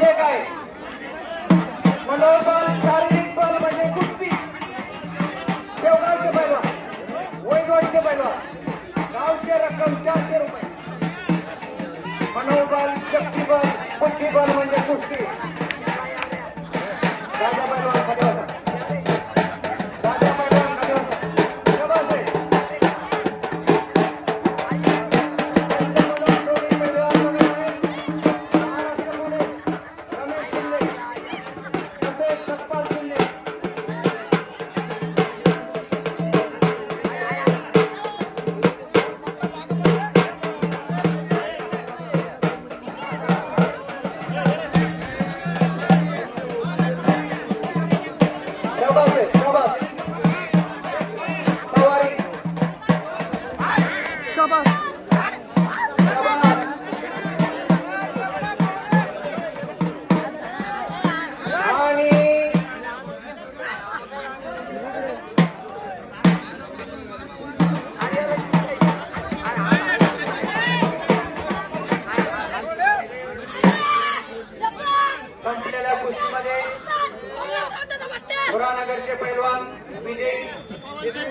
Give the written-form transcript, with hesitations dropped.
म्हणजे काय? मनोबल, शारीरिक बल म्हणजे कुस्ती. देवगावचे पैलवान, वैगोडचे पैलवान, गावचे रक्कम 400 रुपये. मनोबल, शक्तिबल, बुद्धिबल म्हणजे कुस्ती. राजा पैलवान खाली होता. राजा पैलवान खाली होता. संपलेल्या कुस्तीमध्ये पुरानगरचे पैलवान विजय